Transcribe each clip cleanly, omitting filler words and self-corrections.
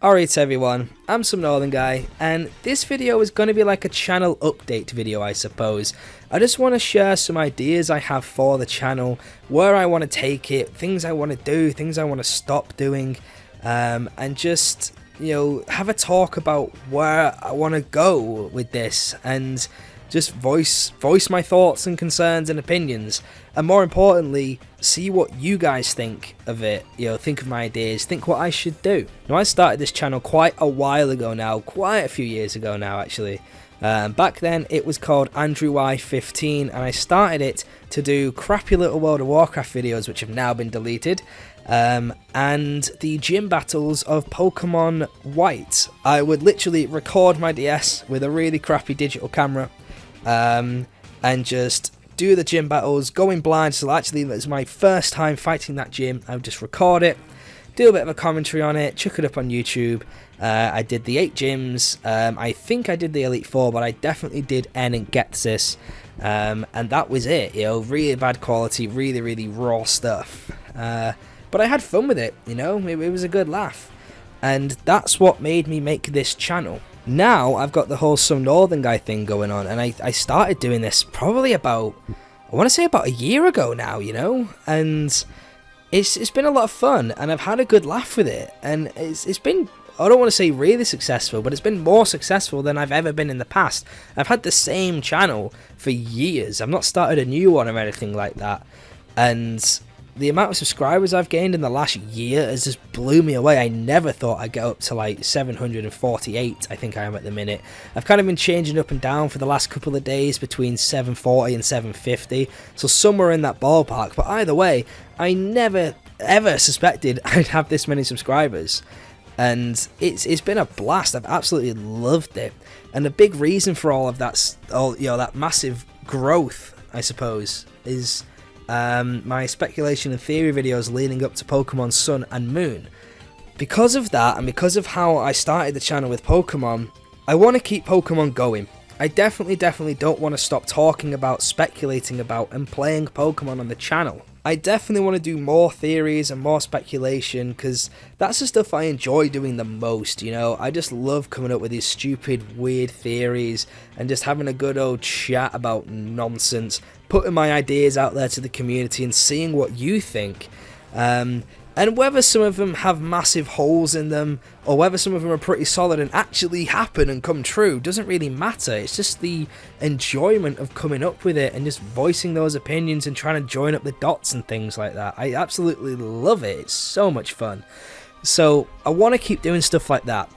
Alright everyone, I'm some Northern Guy, and this video is going to be like a channel update video, I suppose. I just want to share some ideas I have for the channel, where I want to take it, things I want to do, things I want to stop doing, and just, have a talk about where I want to go with this, and just voice my thoughts and concerns and opinions, and more importantly, see what you guys think of it. Think of my ideas, think what I should do. Now, I started this channel quite a while ago now, quite a few years ago now actually. Back then it was called Andrew Y15, and I started it to do crappy little World of Warcraft videos which have now been deleted, and the gym battles of Pokemon White. I would literally record my DS with a really crappy digital camera, and just do the gym battles going blind. So actually it was my first time fighting that gym. I would just record it, do a bit of a commentary on it, chuck it up on YouTube. I did the 8 gyms. I think I did the Elite 4, but I definitely did N and Gethsis, and that was it. Really bad quality, really raw stuff, but I had fun with it. It was a good laugh, and that's what made me make this channel. Now I've got the whole Some Northern Guy thing going on, and I started doing this probably about, I want to say about a year ago now, and it's been a lot of fun, and I've had a good laugh with it, and it's been, I don't want to say really successful, but it's been more successful than I've ever been in the past. I've had the same channel for years. I've not started a new one or anything like that, and the amount of subscribers I've gained in the last year has just blew me away. I never thought I'd get up to like 748, I think I am at the minute. I've kind of been changing up and down for the last couple of days between 740 and 750, so somewhere in that ballpark, but either way, I never ever suspected I'd have this many subscribers, and it's been a blast. I've absolutely loved it, and a big reason for all of that, that massive growth, I suppose, is my speculation and theory videos leading up to Pokemon Sun and Moon. Because of that, and because of how I started the channel with Pokemon, I want to keep Pokemon going. I definitely don't want to stop talking about, speculating about, and playing Pokemon on the channel. I definitely want to do more theories and more speculation, because that's the stuff I enjoy doing the most, I just love coming up with these stupid, weird theories, and just having a good old chat about nonsense, putting my ideas out there to the community and seeing what you think. And whether some of them have massive holes in them, or whether some of them are pretty solid and actually happen and come true, doesn't really matter. It's just the enjoyment of coming up with it and just voicing those opinions and trying to join up the dots and things like that. I absolutely love it. It's so much fun. So I want to keep doing stuff like that.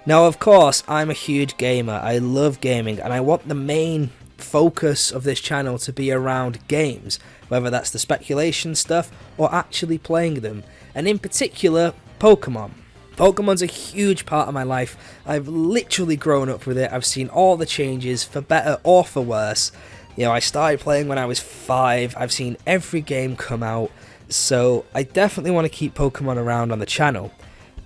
Now, of course, I'm a huge gamer. I love gaming, and I want the main focus of this channel to be around games, whether that's the speculation stuff or actually playing them, and in particular Pokemon. Pokemon's a huge part of my life. I've literally grown up with it. I've seen all the changes, for better or for worse. I started playing when I was 5. I've seen every game come out, so I definitely want to keep Pokemon around on the channel.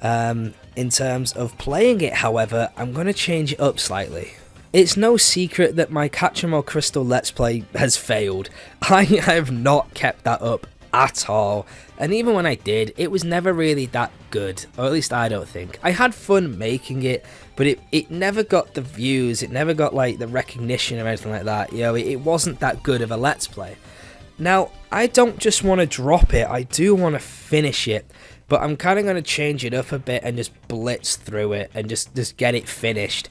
In terms of playing it, however, I'm going to change it up slightly. It's no secret that my Catch'em Crystal Let's Play has failed. I have not kept that up at all, and even when I did, it was never really that good, or at least I don't think. I had fun making it, but it never got the views, it never got like the recognition or anything like that. It wasn't that good of a Let's Play. Now, I don't just want to drop it, I do want to finish it, but I'm kind of going to change it up a bit and just blitz through it and just get it finished.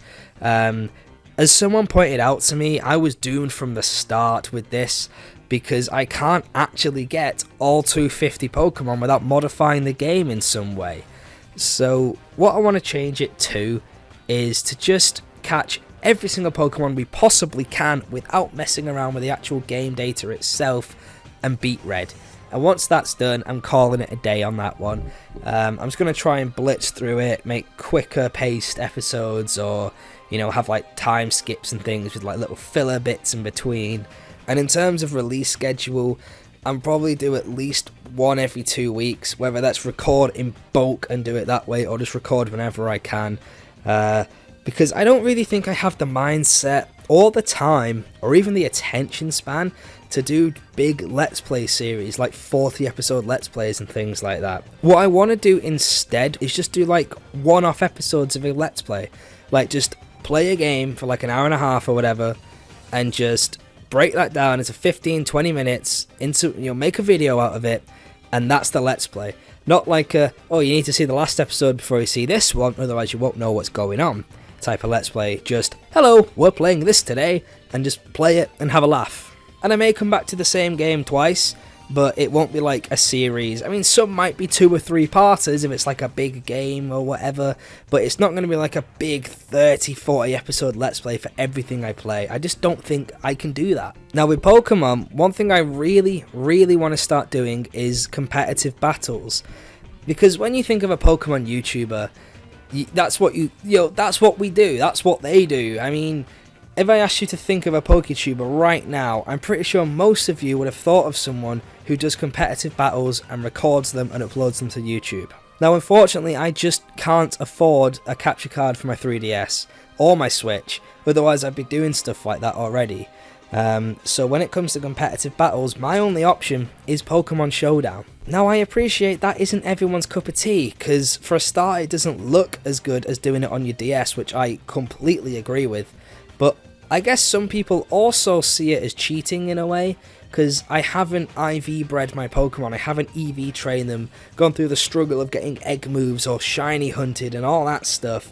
As someone pointed out to me, I was doomed from the start with this, because I can't actually get all 250 Pokemon without modifying the game in some way. So what I want to change it to is to just catch every single Pokemon we possibly can without messing around with the actual game data itself, and beat Red. And once that's done, I'm calling it a day on that one. I'm just going to try and blitz through it, make quicker paced episodes, or have like time skips and things with like little filler bits in between. And in terms of release schedule, I'm probably do at least one every 2 weeks, whether that's record in bulk and do it that way, or just record whenever I can, because I don't really think I have the mindset or the time or even the attention span to do big Let's Play series, like 40 episode Let's Plays and things like that. What I want to do instead is just do like one-off episodes of a Let's Play. Like just play a game for like an hour and a half or whatever, and just break that down into 15-20 minutes, into, you know, make a video out of it, and that's the Let's Play. Not like oh, you need to see the last episode before you see this one, otherwise you won't know what's going on type of Let's Play. Just, hello, we're playing this today, and just play it and have a laugh. And I may come back to the same game twice, but it won't be like a series. I mean, some might be 2 or 3 parters if it's like a big game or whatever, but it's not going to be like a big 30-40 episode Let's Play for everything I play. I just don't think I can do that. Now with Pokemon, one thing I really want to start doing is competitive battles. Because when you think of a Pokemon YouTuber, that's what that's what we do, that's what they do. I mean, if I asked you to think of a PokeTuber right now, I'm pretty sure most of you would have thought of someone who does competitive battles and records them and uploads them to YouTube. Now unfortunately, I just can't afford a capture card for my 3DS or my Switch, otherwise I'd be doing stuff like that already. So when it comes to competitive battles, my only option is Pokemon Showdown. Now I appreciate that isn't everyone's cup of tea, because for a start it doesn't look as good as doing it on your DS, which I completely agree with. But I guess some people also see it as cheating in a way, because I haven't IV bred my Pokemon, I haven't EV trained them, gone through the struggle of getting egg moves or shiny hunted and all that stuff.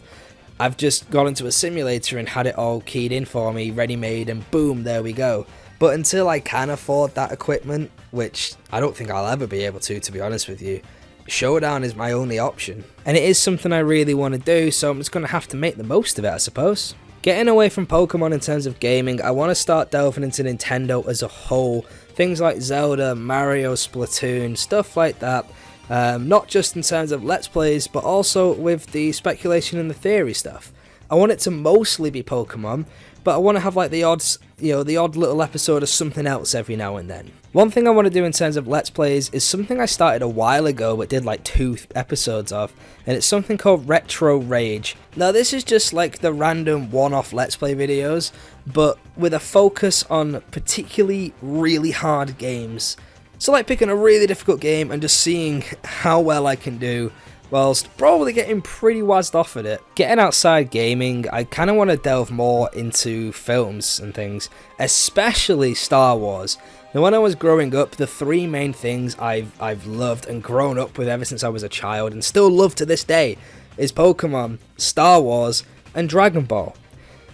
I've just gone into a simulator and had it all keyed in for me, ready made, and boom, there we go. But until I can afford that equipment, which I don't think I'll ever be able to be honest with you, Showdown is my only option. And it is something I really want to do, so I'm just going to have to make the most of it, I suppose. Getting away from Pokemon in terms of gaming, I want to start delving into Nintendo as a whole. Things like Zelda, Mario, Splatoon, stuff like that. Not just in terms of Let's Plays, but also with the speculation and the theory stuff. I want it to mostly be Pokemon, but I want to have like the odd little episode of something else every now and then. One thing I want to do in terms of Let's Plays is something I started a while ago but did like 2 episodes of, and it's something called Retro Rage. Now this is just like the random one-off Let's Play videos, but with a focus on particularly really hard games. So like picking a really difficult game and just seeing how well I can do, whilst probably getting pretty wazzed off at it. Getting outside gaming, I kind of want to delve more into films and things, especially Star Wars. Now when I was growing up, the 3 main things I've loved and grown up with ever since I was a child, and still love to this day, is Pokemon, Star Wars, and Dragon Ball.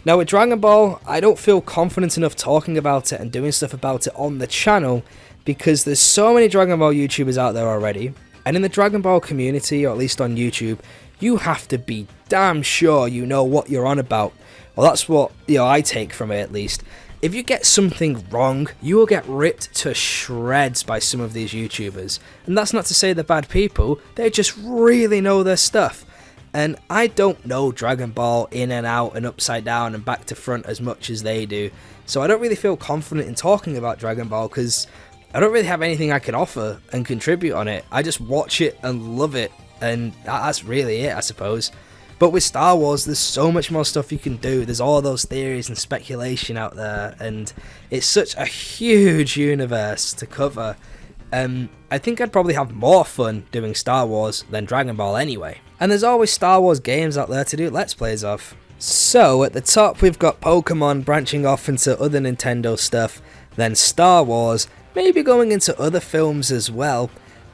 Now with Dragon Ball, I don't feel confident enough talking about it and doing stuff about it on the channel, because there's so many Dragon Ball YouTubers out there already. And in the Dragon Ball community, or at least on YouTube, you have to be damn sure you know what you're on about. Well, that's what I take from it, at least. If you get something wrong, you will get ripped to shreds by some of these YouTubers. And that's not to say they're bad people, they just really know their stuff. And I don't know Dragon Ball in and out and upside down and back to front as much as they do. So I don't really feel confident in talking about Dragon Ball, because I don't really have anything I can offer and contribute on it. I just watch it and love it, and that's really it, I suppose. But with Star Wars, there's so much more stuff you can do. There's all those theories and speculation out there, and it's such a huge universe to cover. I think I'd probably have more fun doing Star Wars than Dragon Ball anyway. And there's always Star Wars games out there to do Let's Plays of. So at the top we've got Pokemon branching off into other Nintendo stuff, then Star Wars, maybe going into other films as well.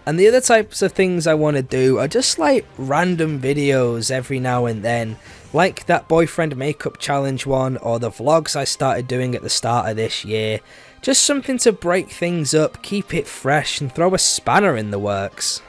And the other types of things I want to do are just like random videos every now and then, like that boyfriend makeup challenge one, or the vlogs I started doing at the start of this year. Just something to break things up, keep it fresh, and throw a spanner in the works.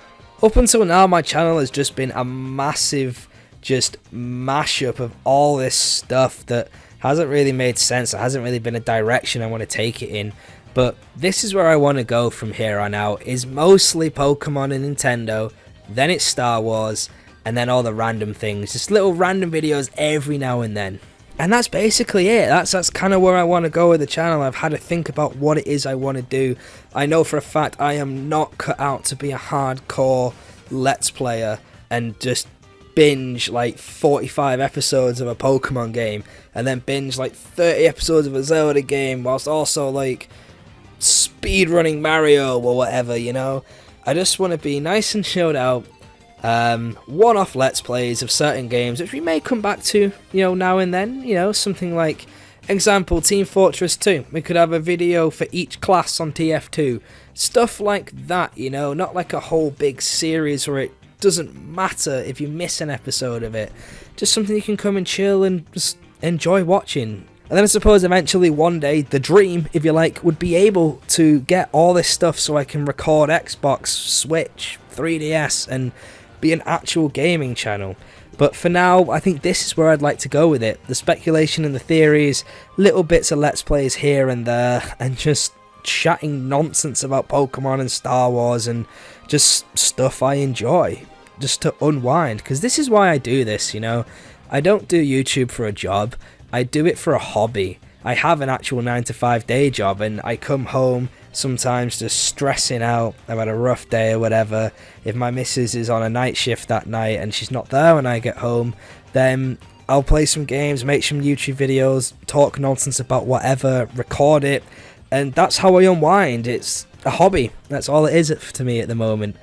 Up until now, my channel has just been a massive just mashup of all this stuff that hasn't really made sense. It hasn't really been a direction I want to take it in. But this is where I want to go from here on out, is mostly Pokemon and Nintendo, then it's Star Wars, and then all the random things. Just little random videos every now and then. And that's basically it. That's kind of where I want to go with the channel. I've had to think about what it is I want to do. I know for a fact I am not cut out to be a hardcore Let's Player and just binge like 45 episodes of a Pokemon game, and then binge like 30 episodes of a Zelda game, whilst also like speedrunning Mario or whatever, you know. I just want to be nice and chilled out. One-off Let's Plays of certain games, which we may come back to, you know, now and then. You know, something like, example, Team Fortress 2. We could have a video for each class on TF2. Stuff like that, you know, not like a whole big series where it doesn't matter if you miss an episode of it. Just something you can come and chill and just enjoy watching. And then I suppose eventually one day, the dream, if you like, would be able to get all this stuff so I can record Xbox, Switch, 3DS, and be an actual gaming channel. But for now, I think this is where I'd like to go with it. The speculation and the theories, little bits of Let's Plays here and there, and just chatting nonsense about Pokemon and Star Wars and just stuff I enjoy, just to unwind. Because this is why I do this, you know. I don't do YouTube for a job. I do it for a hobby. I have an actual 9-to-5 day job, and I come home sometimes just stressing out. I've had a rough day or whatever. If my missus is on a night shift that night and she's not there when I get home, then I'll play some games, make some YouTube videos, talk nonsense about whatever, record it, and that's how I unwind. It's a hobby. That's all it is to me at the moment.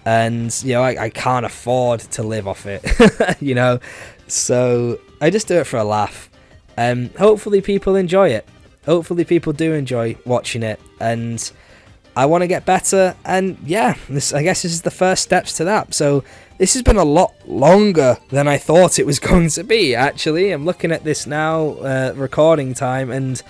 And, you know, I can't afford to live off it, you know, so I just do it for a laugh. Hopefully people enjoy it. Hopefully people do enjoy watching it, and I want to get better, and yeah, I guess this is the first steps to that. So this has been a lot longer than I thought it was going to be, actually. I'm looking at this now, recording time, and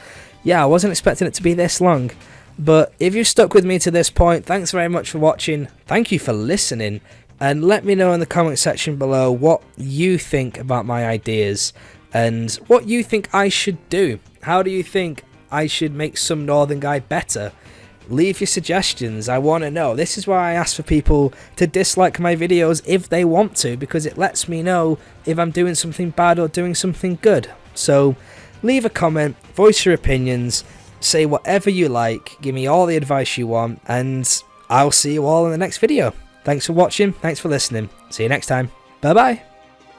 yeah, I wasn't expecting it to be this long. But if you've stuck with me to this point, thanks very much for watching. Thank you for listening, and let me know in the comment section below what you think about my ideas and what you think I should do. How do you think I should make Some Northern Guy better? Leave your suggestions. I want to know. This is why I ask for people to dislike my videos if they want to, because it lets me know if I'm doing something bad or doing something good. So leave a comment, voice your opinions, say whatever you like, give me all the advice you want, and I'll see you all in the next video. Thanks for watching, thanks for listening. See you next time. Bye bye.